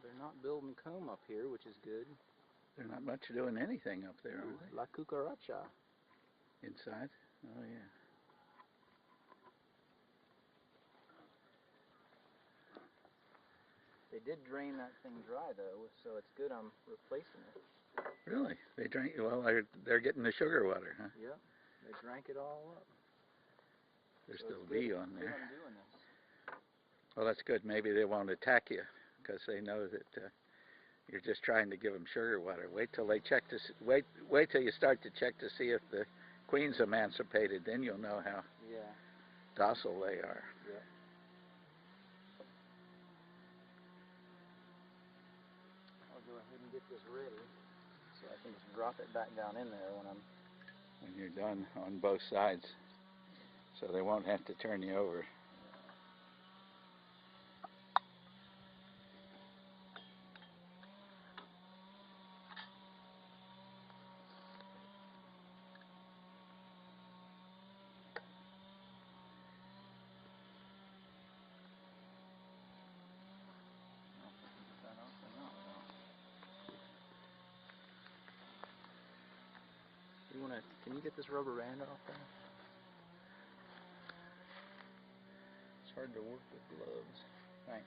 They're not building comb up here, which is good. They're not much doing anything up there, are they? La cucaracha. Inside? Oh, yeah. They did drain that thing dry, though, so it's good I'm replacing it. Really? They drank, well, they're getting the sugar water, huh? Yep. They drank it all up. There's So still it's bee good, on there. I'm doing this. Well, that's good. Maybe they won't attack you because they know that you're just trying to give them sugar water. Wait till they check to wait till you start to check to see if the queen's emancipated. Then you'll know how docile they are. Yeah. I'll go ahead and get this ready so I can just drop it back down in there when you're done on both sides, so they won't have to turn you over. Can you get this rubber band off there? It's hard to work with gloves. Thanks.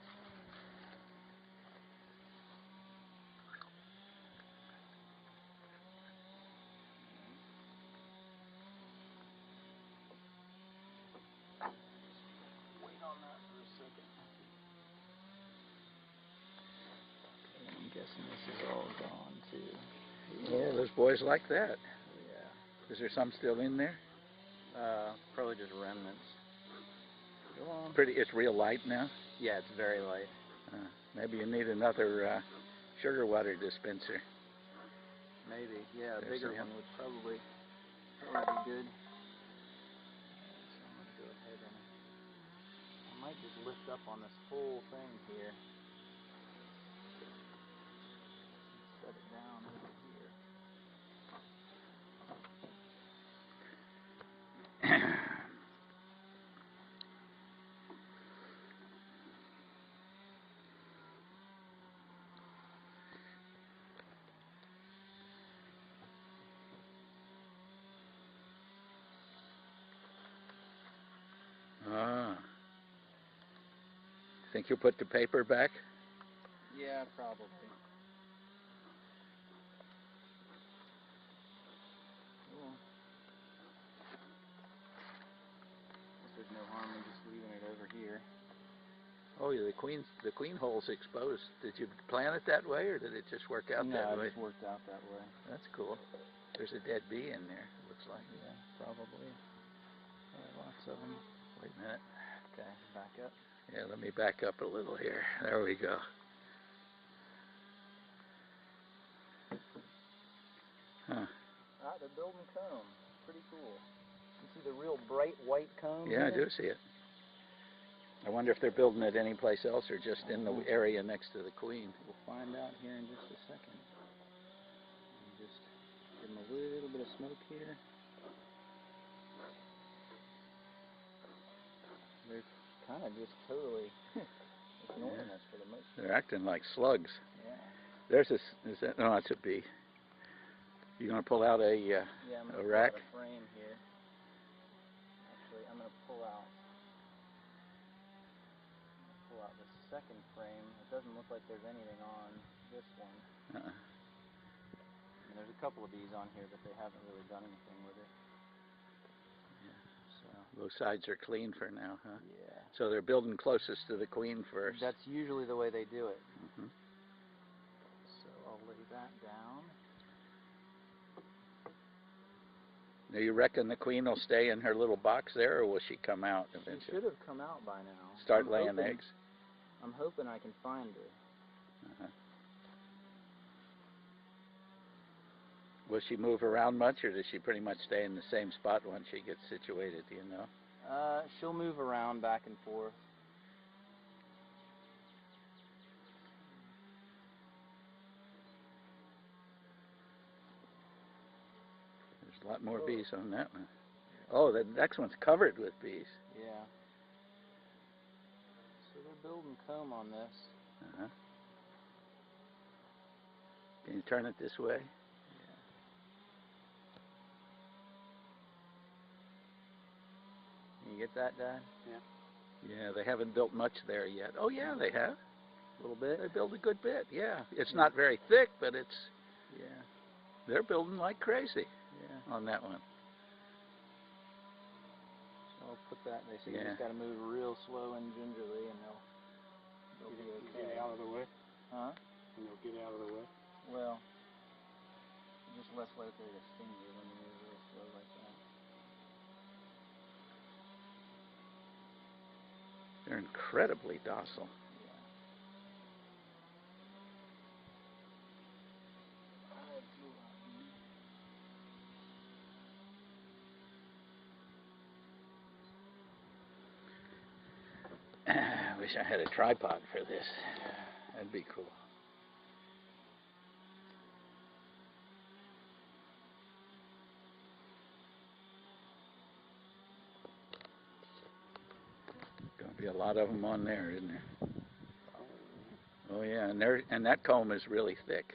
Wait on that for a second. Okay, I'm guessing this is all gone too. Yeah, those boys like that. Yeah. Is there some still in there? Probably just remnants. Go on. It's real light now? Yeah, it's very light. Maybe you need another sugar water dispenser. Maybe, yeah, a bigger one would probably be good. So I'm going to go ahead and I might just lift up on this whole thing here. Set it down over here. Think you'll put the paper back? Yeah, probably. Cool. Guess there's no harm in just leaving it over here. Oh, yeah, the queen hole's exposed. Did you plan it that way, or did it just work out that way? No, it just worked out that way. That's cool. There's a dead bee in there, looks like. Yeah, probably. Lots of them. Wait a minute. Okay, back up. Yeah, let me back up a little here. There we go. Huh. Ah, they're building comb. Pretty cool. You see the real bright white comb? Yeah, here? I do see it. I wonder if they're building it anyplace else or just in the area next to the queen. We'll find out here in just a second. Just give them a little bit of smoke here. They're kind of just totally ignoring us for the most part. They're acting like slugs. Yeah. There's this. Is that? No, that's a bee. You gonna pull out a yeah, I'm gonna rack? pull out a frame here. Actually, I'm gonna pull out the second frame. It doesn't look like there's anything on this one. I mean, there's a couple of bees on here, but they haven't really done anything with it. So both sides are clean for now, huh? Yeah. So they're building closest to the queen first. That's usually the way they do it. Mm-hmm. So I'll lay that down. Now, you reckon the queen will stay in her little box there, or will she come out eventually? She should have come out by now. Start laying eggs? I'm hoping I can find her. Will she move around much, or does she pretty much stay in the same spot once she gets situated, do you know? She'll move around back and forth. There's a lot more bees on that one. Oh, the next one's covered with bees. Yeah. So they're building comb on this. You turn it this way. Yeah. You get that, Dad? Yeah. Yeah, they haven't built much there yet. Oh yeah, they have. A little bit? They built a good bit, yeah. It's not very thick, but it's, yeah. They're building like crazy yeah. on that one. So I'll put that, they say you just got to move real slow and gingerly and they'll be okay. Get out of the way? Huh? And they'll get out of the way? Well, just less likely to sting you when you move real slow like that. They're incredibly docile. I wish I had a tripod for this. That'd be cool. Gonna be a lot of them on there, isn't there? Oh yeah, and that comb is really thick.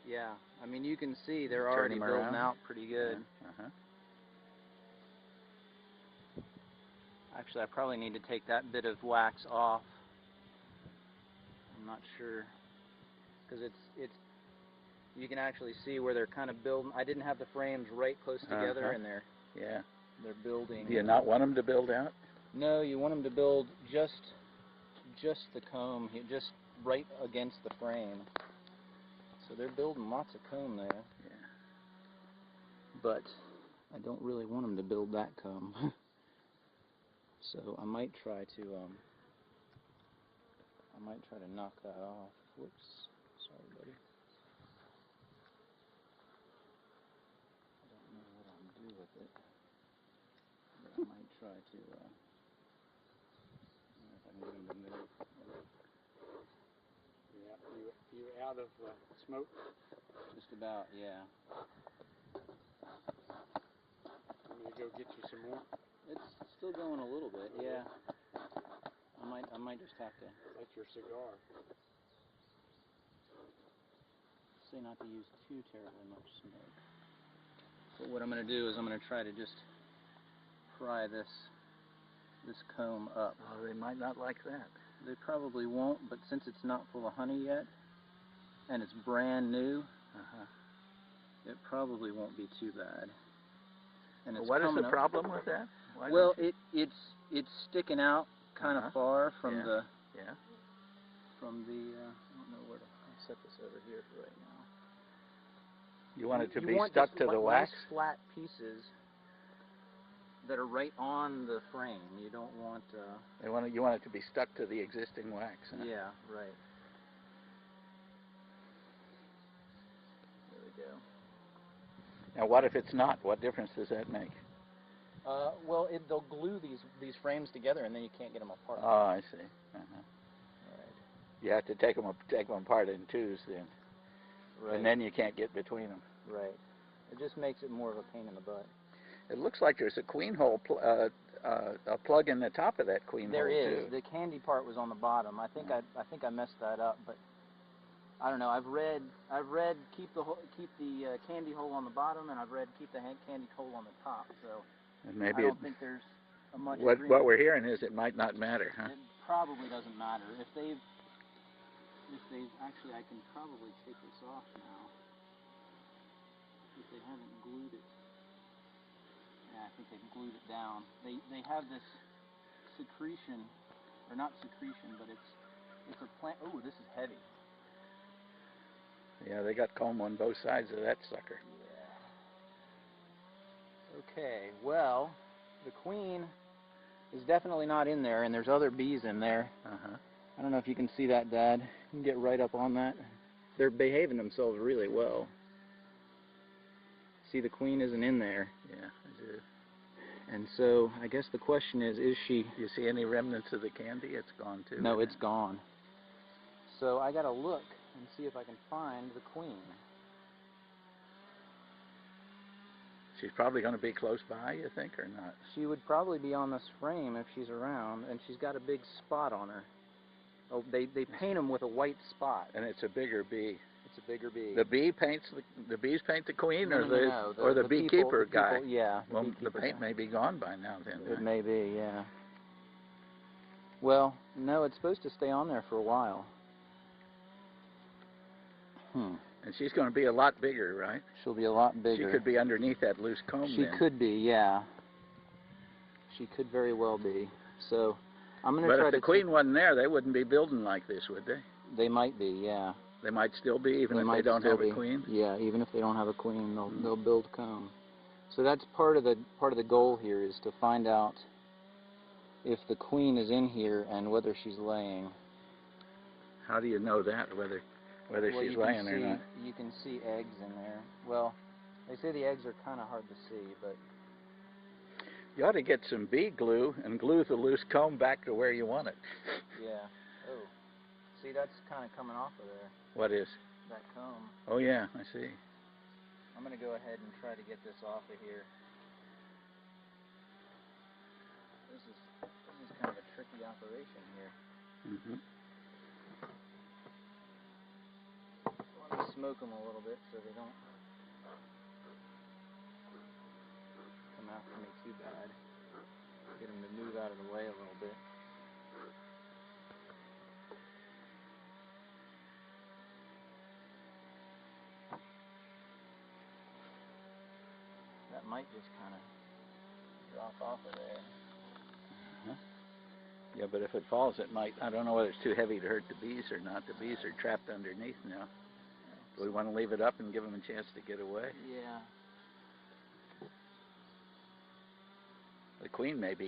Yeah, I mean you can see they're already building out pretty good. Yeah. Actually, I probably need to take that bit of wax off. I'm not sure, because it's you can actually see where they're kind of building. I didn't have the frames right close together, and they're building. Do you not want them to build out? No, you want them to build just the comb, just right against the frame. So they're building lots of comb there. Yeah. But I don't really want them to build that comb. So I might try to knock that off. Whoops. Sorry, buddy. I don't know what I'll do with it. But I might try to I don't know if I can get him to move. Yeah, you out of smoke? Just about, yeah. I'm going to go get you some more. It's still going a little bit, yeah. I might just have to. That's your cigar. Say not to use too terribly much smoke. So what I'm going to do is I'm going to try to just pry this comb up. Oh, they might not like that. They probably won't, but since it's not full of honey yet, and it's brand new, it probably won't be too bad. And well, what is the problem with that? Well, it's sticking out kind of far from the I don't know where to set this over here for right now. You want it to be stuck to the wax? Nice flat pieces that are right on the frame. You don't want you want it to be stuck to the existing wax, huh? Yeah, right. There we go. Now what if it's not? What difference does that make? Well, they'll glue these frames together, and then you can't get them apart. Oh, I see. Right. You have to take them apart in twos then. Right. And then you can't get between them. Right. It just makes it more of a pain in the butt. It looks like there's a queen hole, a plug in the top of that queen hole too. There is. Too. The candy part was on the bottom. I think I messed that up, but I don't know. I've read keep the candy hole on the bottom, and I've read keep the candy hole on the top. So and maybe I don't think there's a much what we're hearing is it might not matter, huh? It probably doesn't matter. If they've actually, I can probably take this off now. If they haven't glued it. Yeah, I think they've glued it down. They have this secretion, or not secretion, but it's a plant. Oh, this is heavy. Yeah, they got comb on both sides of that sucker. Yeah. Okay, well, the queen is definitely not in there, and there's other bees in there. I don't know if you can see that, Dad. You can get right up on that. They're behaving themselves really well. See, the queen isn't in there. Yeah, I do. And so, I guess the question is she... You see any remnants of the candy? It's gone too. No, it's gone. So I gotta look and see if I can find the queen. She's probably going to be close by, you think, or not? She would probably be on this frame if she's around, and she's got a big spot on her. Oh, they paint them with a white spot. And it's a bigger bee. It's a bigger bee. The bee paints the bees paint the queen, No, or the beekeeper guy. Yeah. Well, the paint may be gone by now then. It may be, yeah. Well, no, it's supposed to stay on there for a while. And she's going to be a lot bigger, right? She'll be a lot bigger. She could be underneath that loose comb. She could be, yeah. She could very well be. So I'm going to try to. But if the queen wasn't there, they wouldn't be building like this, would they? They might be, yeah. They might still be, even if they don't have a queen. Yeah, even if they don't have a queen, they'll build comb. So that's part of the goal here, is to find out if the queen is in here and whether she's laying. How do you know that, whether she's laying or not? You can see eggs in there. Well, they say the eggs are kind of hard to see, but you ought to get some bee glue and glue the loose comb back to where you want it. Yeah. Oh, see, that's kind of coming off of there. What is? That comb. Oh yeah, I see. I'm going to go ahead and try to get this off of here. This is kind of a tricky operation here. I want to smoke them a little bit so they don't come after me too bad. Get them to move out of the way a little bit. That might just kind of drop off of there. Yeah, but if it falls, it might. I don't know whether it's too heavy to hurt the bees or not. The bees are trapped underneath now. Do we want to leave it up and give them a chance to get away? Yeah. The queen may be